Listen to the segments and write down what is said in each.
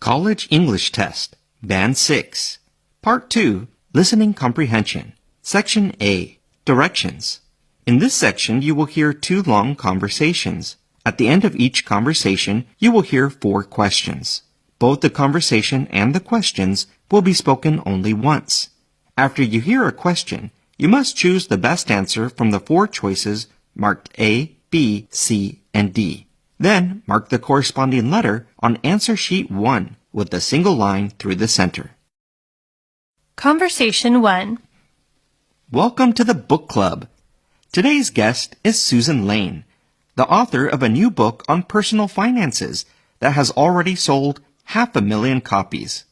College English Test, Band 6, Part 2, Listening Comprehension, Section A, Directions. In this section, you will hear 2 long conversations. At the end of each conversation, you will hear 4 questions. Both the conversation and the questions will be spoken only once. After you hear a question, you must choose the best answer from the 4 choices marked A, B, C, and D. Then, mark the corresponding letter on answer sheet 1 with a single line through the center. Conversation 1. Welcome to the book club. Today's guest is Susan Lane, the author of a new book on personal finances that has already sold 500,000 copies.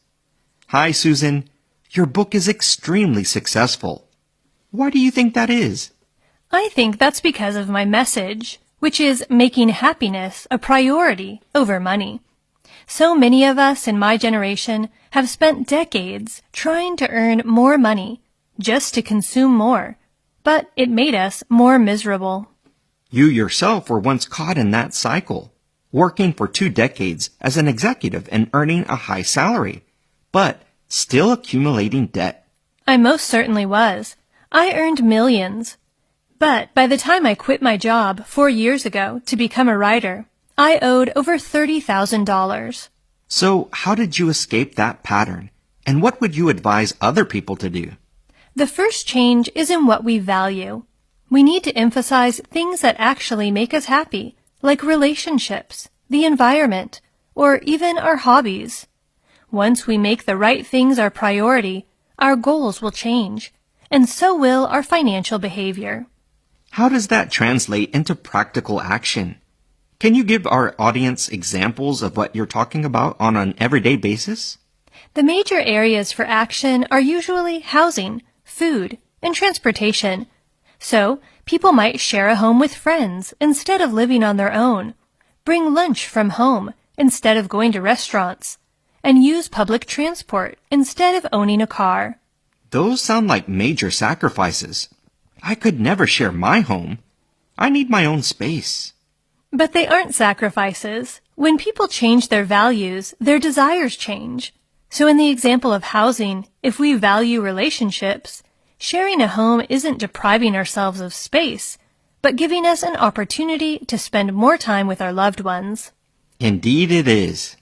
Hi, Susan. Your book is extremely successful. Why do you think that is? I think that's because of my message, which is making happiness a priority over money. So many of us in my generation have spent decades trying to earn more money just to consume more, but it made us more miserable. You yourself were once caught in that cycle, working for 2 decades as an executive and earning a high salary, but still accumulating debt. I most certainly was. I earned millions. But by the time I quit my job 4 years ago to become a writer, I owed over $30,000. So how did you escape that pattern? And what would you advise other people to do? The first change is in what we value. We need to emphasize things that actually make us happy, like relationships, the environment, or even our hobbies. Once we make the right things our priority, our goals will change, and so will our financial behavior. How does that translate into practical action? Can you give our audience examples of what you're talking about on an everyday basis? The major areas for action are usually housing, food, and transportation. So, people might share a home with friends instead of living on their own, bring lunch from home instead of going to restaurants, and use public transport instead of owning a car. Those sound like major sacrifices. I could never share my home. I need my own space. But they aren't sacrifices. When people change their values, their desires change. So in the example of housing, if we value relationships, sharing a home isn't depriving ourselves of space, but giving us an opportunity to spend more time with our loved ones. Indeed it is.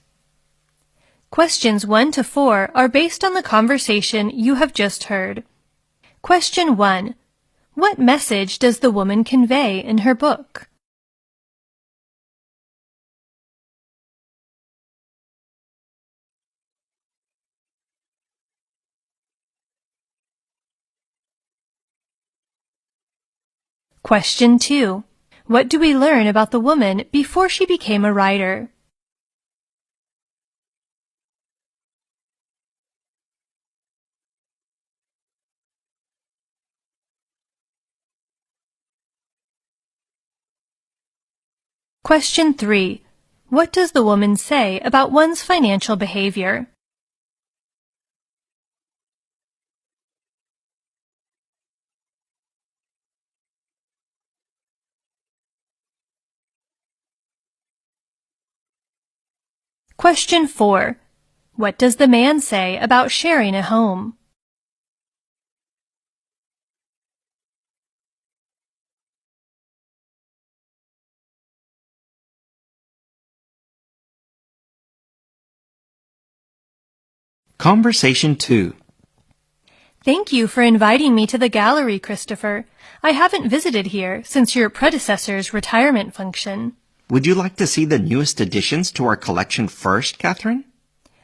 Questions 1 to 4 are based on the conversation you have just heard. Question 1. What message does the woman convey in her book? Question 2. What do we learn about the woman before she became a writer? Question 3. What does the woman say about one's financial behavior? Question 4. What does the man say about sharing a home? Conversation 2. Thank you for inviting me to the gallery, Christopher. I haven't visited here since your predecessor's retirement function. Would you like to see the newest additions to our collection first, Catherine?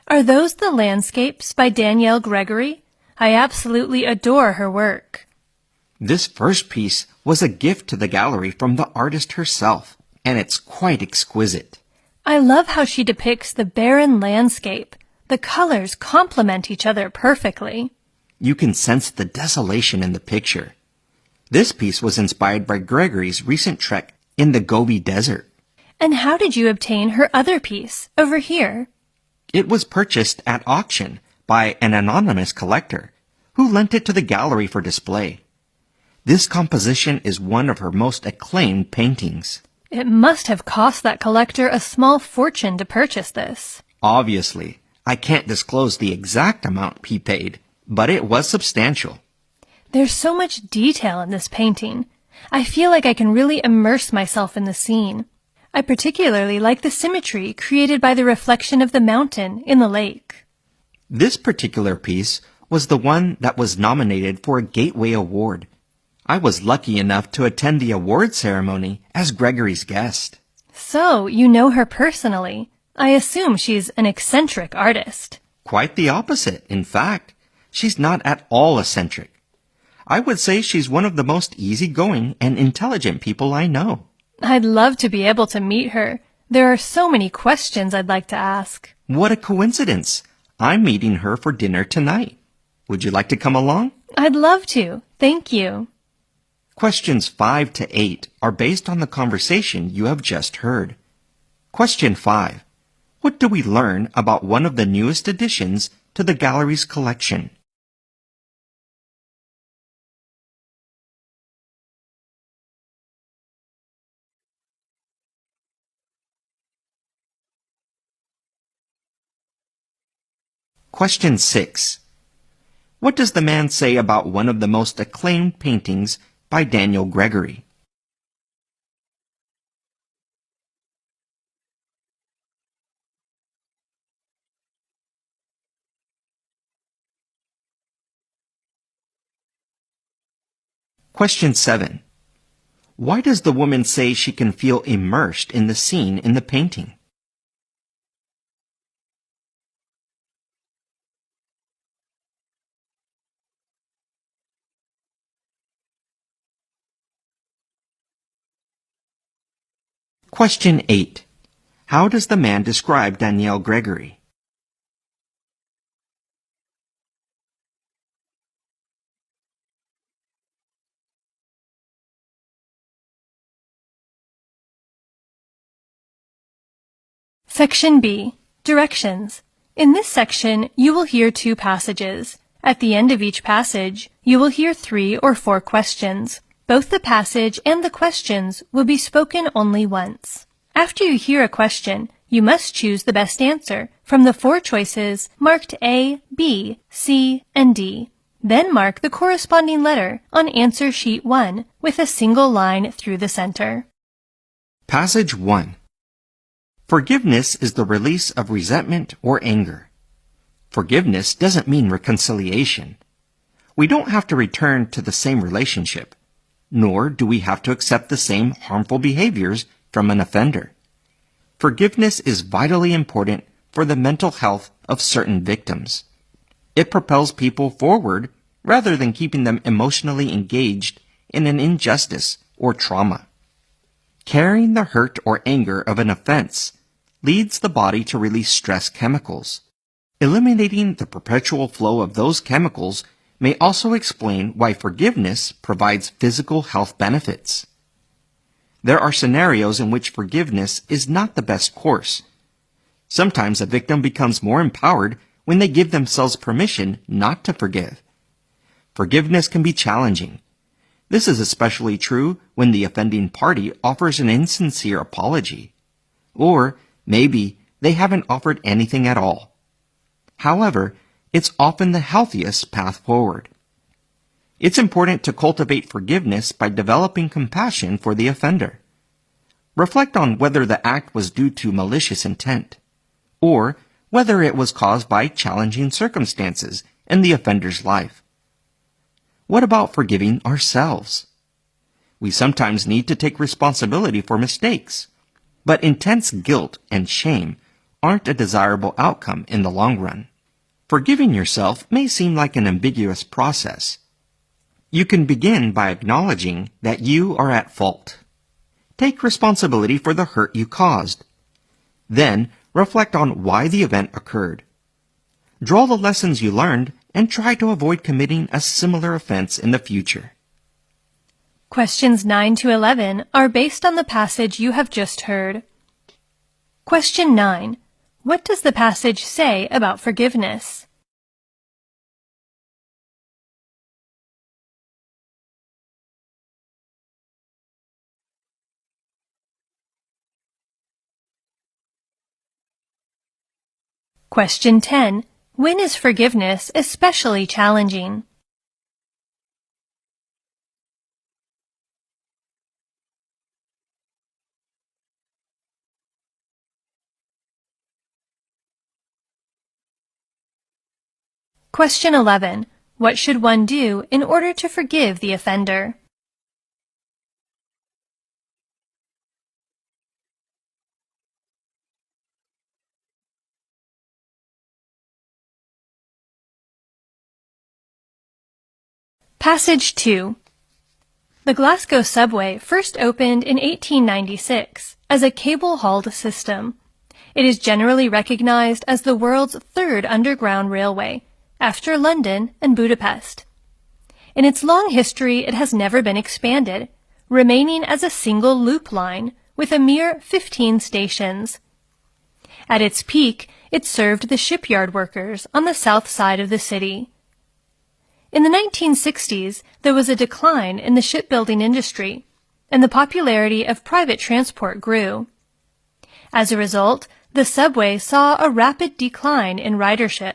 Are those the landscapes by Danielle Gregory? I absolutely adore her work. This first piece was a gift to the gallery from the artist herself, and it's quite exquisite. I love how she depicts the barren landscape. The colors complement each other perfectly. You can sense the desolation in the picture. This piece was inspired by Gregory's recent trek in the Gobi Desert. And how did you obtain her other piece, over here? It was purchased at auction by an anonymous collector, who lent it to the gallery for display. This composition is one of her most acclaimed paintings. It must have cost that collector a small fortune to purchase this. Obviously, I can't disclose the exact amount he paid, but it was substantial. There's so much detail in this painting. I feel like I can really immerse myself in the scene. I particularly like the symmetry created by the reflection of the mountain in the lake. This particular piece was the one that was nominated for a Gateway Award. I was lucky enough to attend the award ceremony as Gregory's guest. So, you know her personally. I assume she's an eccentric artist. Quite the opposite, in fact. She's not at all eccentric. I would say she's one of the most easygoing and intelligent people I know. I'd love to be able to meet her. There are so many questions I'd like to ask. What a coincidence. I'm meeting her for dinner tonight. Would you like to come along? I'd love to. Thank you. Questions 5 to 8 are based on the conversation you have just heard. Question 5. What do we learn about one of the newest additions to the gallery's collection? Question 6. What does the man say about one of the most acclaimed paintings by Daniel Gregory? Question 7. Why does the woman say she can feel immersed in the scene in the painting? Question 8. How does the man describe Daniel Gregory? Section B. Directions. In this section, you will hear 2 passages. At the end of each passage, you will hear 3 or 4 questions. Both the passage and the questions will be spoken only once. After you hear a question, you must choose the best answer from the 4 choices marked A, B, C, and D. Then mark the corresponding letter on answer sheet 1 with a single line through the center. Passage 1. Forgiveness is the release of resentment or anger. Forgiveness doesn't mean reconciliation. We don't have to return to the same relationship, nor do we have to accept the same harmful behaviors from an offender. Forgiveness is vitally important for the mental health of certain victims. It propels people forward rather than keeping them emotionally engaged in an injustice or trauma. Carrying the hurt or anger of an offense leads the body to release stress chemicals. Eliminating the perpetual flow of those chemicals may also explain why forgiveness provides physical health benefits. There are scenarios in which forgiveness is not the best course. Sometimes a victim becomes more empowered when they give themselves permission not to forgive. Forgiveness can be challenging. This is especially true when the offending party offers an insincere apology. Or maybe they haven't offered anything at all. However, it's often the healthiest path forward. It's important to cultivate forgiveness by developing compassion for the offender. Reflect on whether the act was due to malicious intent, or whether it was caused by challenging circumstances in the offender's life. What about forgiving ourselves? We sometimes need to take responsibility for mistakes, but intense guilt and shame aren't a desirable outcome in the long run. Forgiving yourself may seem like an ambiguous process. You can begin by acknowledging that you are at fault. Take responsibility for the hurt you caused. Then, reflect on why the event occurred. Draw the lessons you learned and try to avoid committing a similar offense in the future. Questions 9 to 11 are based on the passage you have just heard. Question 9. What does the passage say about forgiveness? Question 10. When is forgiveness especially challenging? Question 11. What should one do in order to forgive the offender? Passage 2. The Glasgow subway first opened in 1896 as a cable-hauled system. It is generally recognized as the world's third underground railway, after London and Budapest. In its long history, it has never been expanded, remaining as a single loop line with a mere 15 stations. At its peak, it served the shipyard workers on the south side of the city. In the 1960s, there was a decline in the shipbuilding industry, and the popularity of private transport grew. As a result, the subway saw a rapid decline in ridership.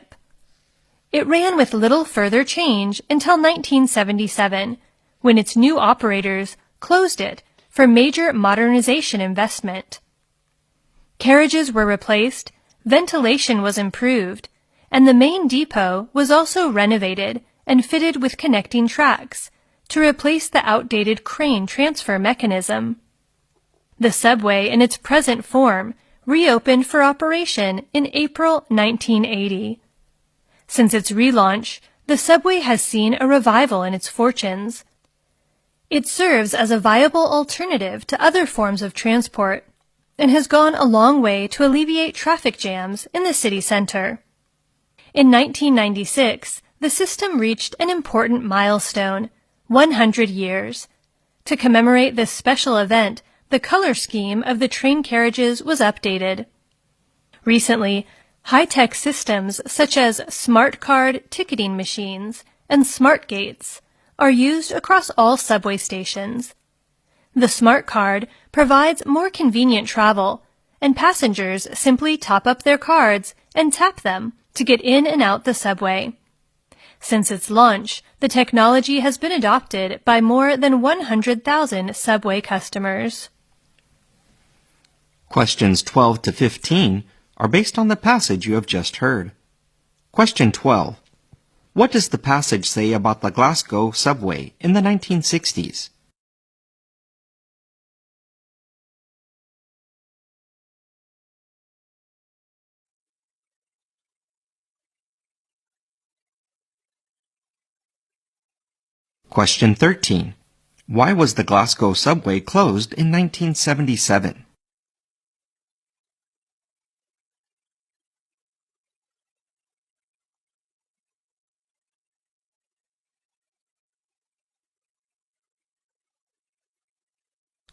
It ran with little further change until 1977, when its new operators closed it for major modernization investment. Carriages were replaced, ventilation was improved, and the main depot was also renovated and fitted with connecting tracks to replace the outdated crane transfer mechanism. The subway in its present form reopened for operation in April 1980. Since its relaunch, the subway has seen a revival in its fortunes. It serves as a viable alternative to other forms of transport and has gone a long way to alleviate traffic jams in the city center. In 1996, the system reached an important milestone, 100 years. To commemorate this special event, the color scheme of the train carriages was updated. Recently, high-tech systems such as smart card ticketing machines and smart gates are used across all subway stations. The smart card provides more convenient travel, and passengers simply top up their cards and tap them to get in and out the subway. Since its launch, the technology has been adopted by more than 100,000 subway customers. Questions 12 to 15 are based on the passage you have just heard. Question 12. What does the passage say about the Glasgow subway in the 1960s? Question 13. Why was the Glasgow subway closed in 1977?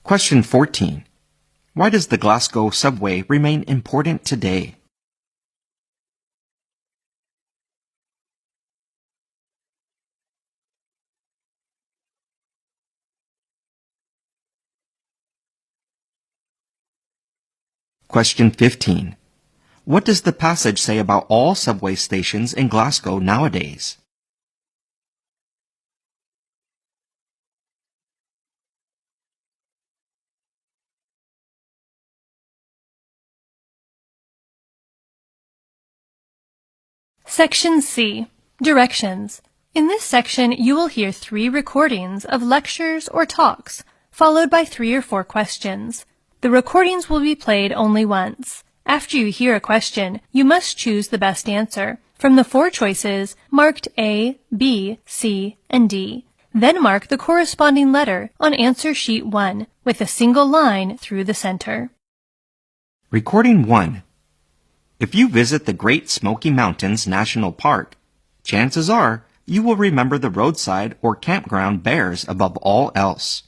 Question 14. Why does the Glasgow subway remain important today? Question 15. What does the passage say about all subway stations in Glasgow nowadays? Section C. Directions. In this section, you will hear 3 recordings of lectures or talks, followed by 3 or 4 questions. The recordings will be played only once. After you hear a question, you must choose the best answer from the 4 choices marked A, B, C, and D. Then mark the corresponding letter on answer sheet 1 with a single line through the center. Recording 1. If you visit the Great Smoky Mountains National Park, chances are you will remember the roadside or campground bears above all else.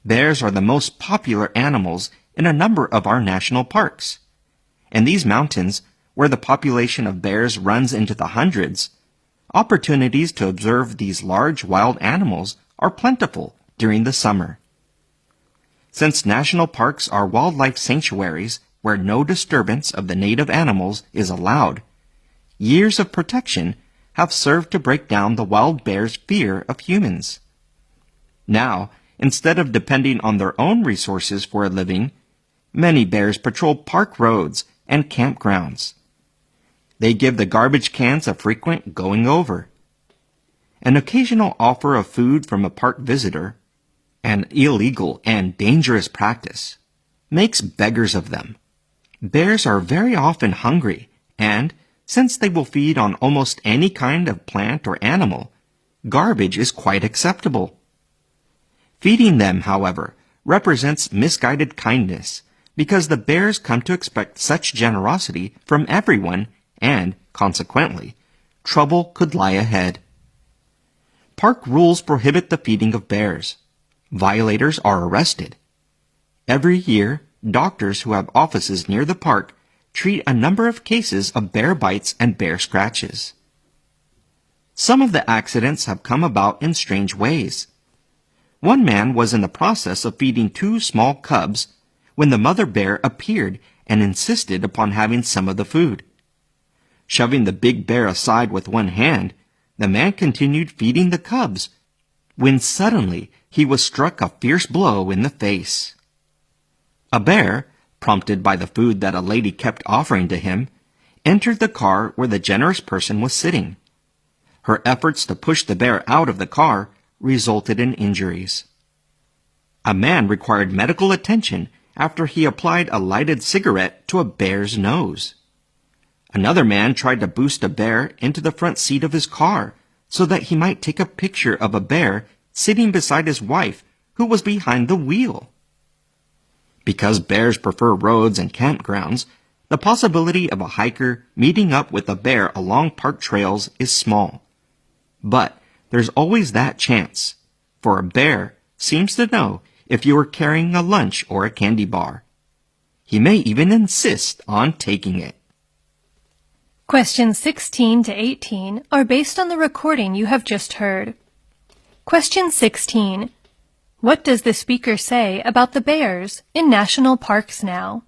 Bears are the most popular animals in a number of our national parks. In these mountains, where the population of bears runs into the hundreds, opportunities to observe these large wild animals are plentiful during the summer. Since national parks are wildlife sanctuaries where no disturbance of the native animals is allowed. Years of protection have served to break down the wild bear's fear of humans. Now, instead of depending on their own resources for a living, many bears patrol park roads and campgrounds. They give the garbage cans a frequent going over. An occasional offer of food from a park visitor, an illegal and dangerous practice, makes beggars of them. Bears are very often hungry, and since they will feed on almost any kind of plant or animal, garbage is quite acceptable. Feeding them, however, represents misguided kindness because the bears come to expect such generosity from everyone and, consequently, trouble could lie ahead. Park rules prohibit the feeding of bears. Violators are arrested. Every year, doctors who have offices near the park treat a number of cases of bear bites and bear scratches. Some of the accidents have come about in strange ways. One man was in the process of feeding 2 small cubs when the mother bear appeared and insisted upon having some of the food. Shoving the big bear aside with one hand, the man continued feeding the cubs, when suddenly he was struck a fierce blow in the face. A bear, prompted by the food that a lady kept offering to him, entered the car where the generous person was sitting. Her efforts to push the bear out of the car resulted in injuries. A man required medical attention after he applied a lighted cigarette to a bear's nose. Another man tried to boost a bear into the front seat of his car so that he might take a picture of a bear sitting beside his wife who was behind the wheel. Because bears prefer roads and campgrounds, the possibility of a hiker meeting up with a bear along park trails is small. But there's always that chance, for a bear seems to know if you are carrying a lunch or a candy bar. He may even insist on taking it. Questions 16 to 18 are based on the recording you have just heard. Question 16. What does the speaker say about the bears in national parks now?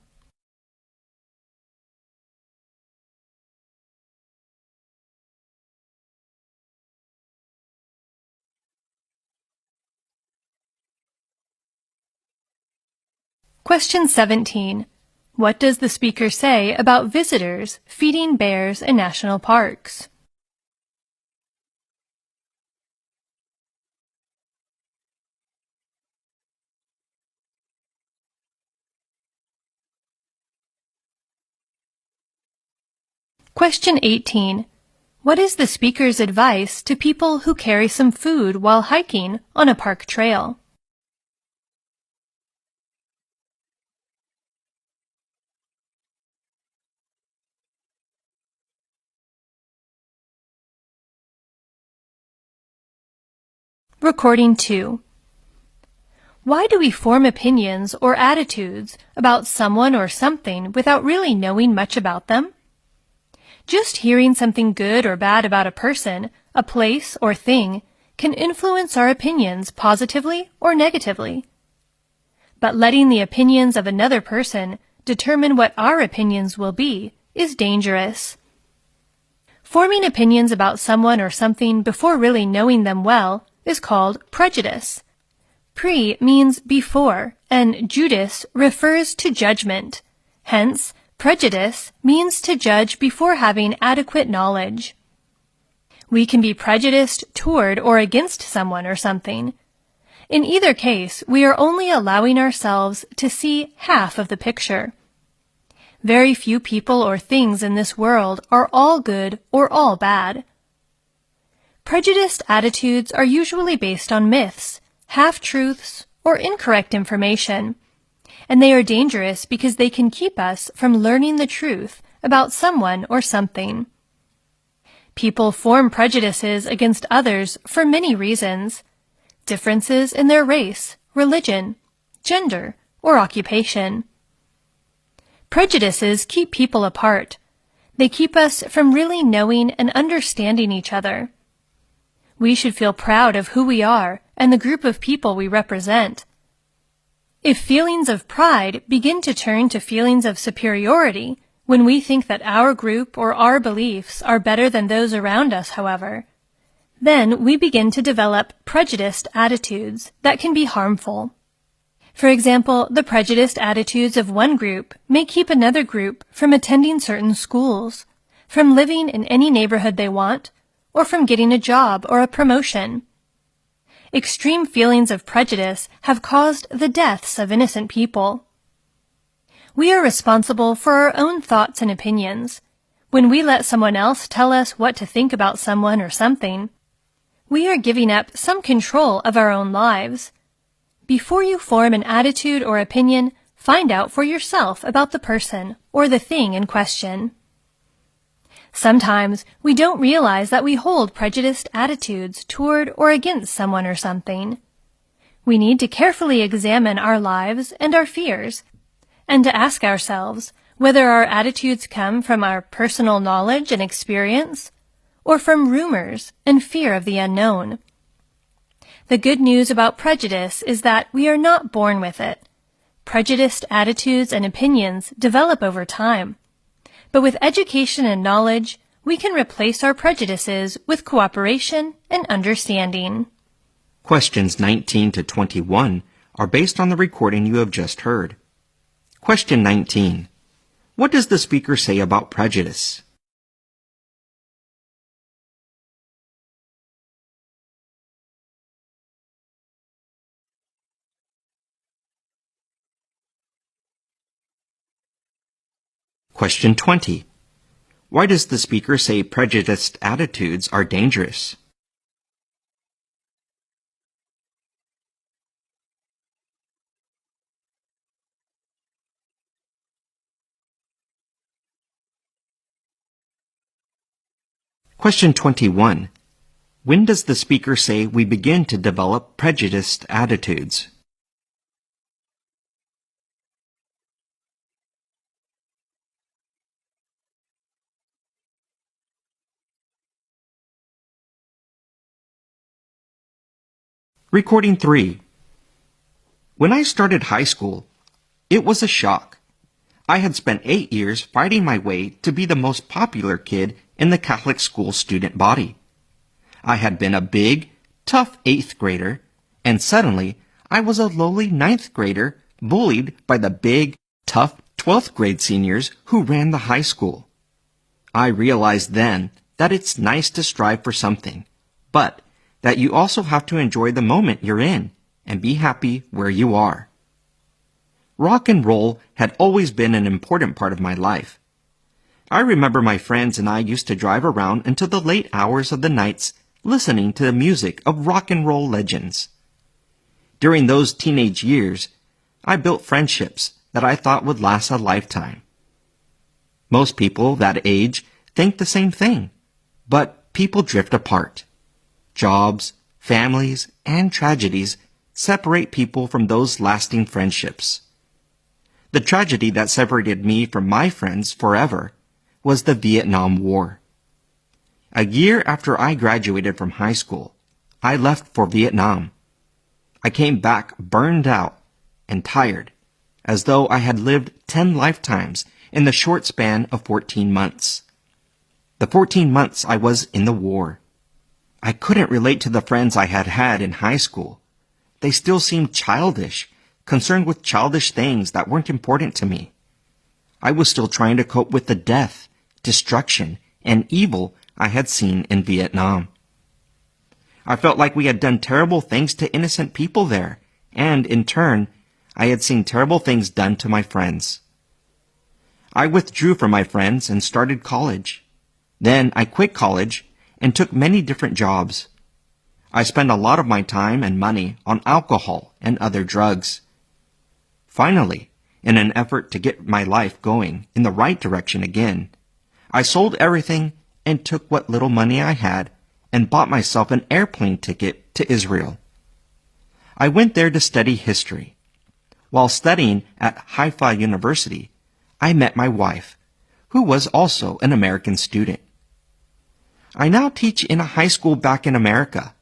Question 17. What does the speaker say about visitors feeding bears in national parks? Question 18. What is the speaker's advice to people who carry some food while hiking on a park trail? Recording 2. Why do we form opinions or attitudes about someone or something without really knowing much about them? Just hearing something good or bad about a person, a place, or thing can influence our opinions positively or negatively. But letting the opinions of another person determine what our opinions will be is dangerous. Forming opinions about someone or something before really knowing them well is called prejudice. Pre means before, and judice refers to judgment. Hence, prejudice means to judge before having adequate knowledge. We can be prejudiced toward or against someone or something. In either case, we are only allowing ourselves to see half of the picture. Very few people or things in this world are all good or all bad. Prejudiced attitudes are usually based on myths, half-truths, or incorrect information, and they are dangerous because they can keep us from learning the truth about someone or something. People form prejudices against others for many reasons: differences in their race, religion, gender, or occupation. Prejudices keep people apart. They keep us from really knowing and understanding each other. We should feel proud of who we are and the group of people we represent. If feelings of pride begin to turn to feelings of superiority, when we think that our group or our beliefs are better than those around us, however, then we begin to develop prejudiced attitudes that can be harmful. For example, the prejudiced attitudes of one group may keep another group from attending certain schools, from living in any neighborhood they want, or from getting a job or a promotion. Extreme feelings of prejudice have caused the deaths of innocent people. We are responsible for our own thoughts and opinions. When we let someone else tell us what to think about someone or something, we are giving up some control of our own lives. Before you form an attitude or opinion, find out for yourself about the person or the thing in question. Sometimes we don't realize that we hold prejudiced attitudes toward or against someone or something. We need to carefully examine our lives and our fears, and to ask ourselves whether our attitudes come from our personal knowledge and experience, or from rumors and fear of the unknown. The good news about prejudice is that we are not born with it. Prejudiced attitudes and opinions develop over time. But with education and knowledge, we can replace our prejudices with cooperation and understanding. Questions 19 to 21 are based on the recording you have just heard. Question 19. What does the speaker say about prejudice? Question 20. Why does the speaker say prejudiced attitudes are dangerous? Question 21. When does the speaker say we begin to develop prejudiced attitudes? Recording 3. When I started high school, it was a shock. I had spent 8 years fighting my way to be the most popular kid in the Catholic school student body. I had been a big, tough 8th grader, and suddenly I was a lowly 9th grader bullied by the big, tough 12th grade seniors who ran the high school. I realized then that it's nice to strive for something, but that you also have to enjoy the moment you're in and be happy where you are. Rock and roll had always been an important part of my life. I remember my friends and I used to drive around until the late hours of the nights listening to the music of rock and roll legends. During those teenage years, I built friendships that I thought would last a lifetime. Most people that age think the same thing, but people drift apart. Jobs, families, and tragedies separate people from those lasting friendships. The tragedy that separated me from my friends forever was the Vietnam War. A year after I graduated from high school, I left for Vietnam. I came back burned out and tired, as though I had lived 10 lifetimes in the short span of 14 months. The 14 months I was in the war. I couldn't relate to the friends I had had in high school. They still seemed childish, concerned with childish things that weren't important to me. I was still trying to cope with the death, destruction, and evil I had seen in Vietnam. I felt like we had done terrible things to innocent people there, and in turn, I had seen terrible things done to my friends. I withdrew from my friends and started college. Then I quit college and took many different jobs. I spent a lot of my time and money on alcohol and other drugs. Finally, in an effort to get my life going in the right direction again, I sold everything and took what little money I had and bought myself an airplane ticket to Israel. I went there to study history. While studying at Haifa University, I met my wife, who was also an American student. I now teach in a high school back in America.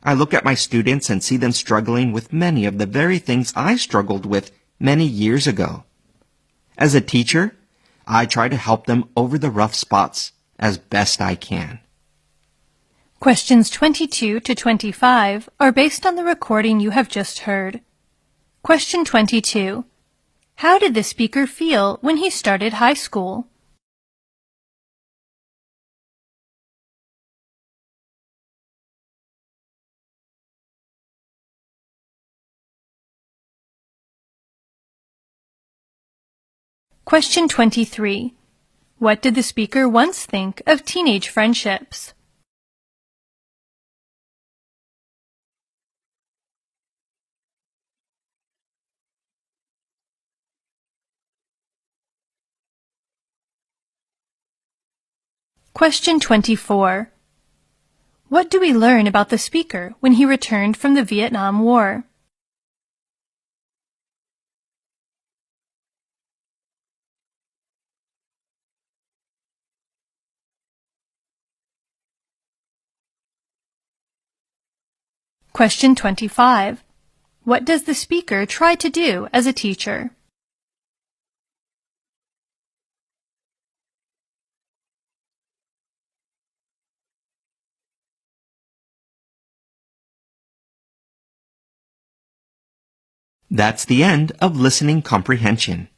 I look at my students and see them struggling with many of the very things I struggled with many years ago. As a teacher, I try to help them over the rough spots as best I can. Questions 22 to 25 are based on the recording you have just heard. Question 22. How did the speaker feel when he started high school? Question 23. What did the speaker once think of teenage friendships? Question 24. What do we learn about the speaker when he returned from the Vietnam War? Question 25. What does the speaker try to do as a teacher? That's the end of listening comprehension.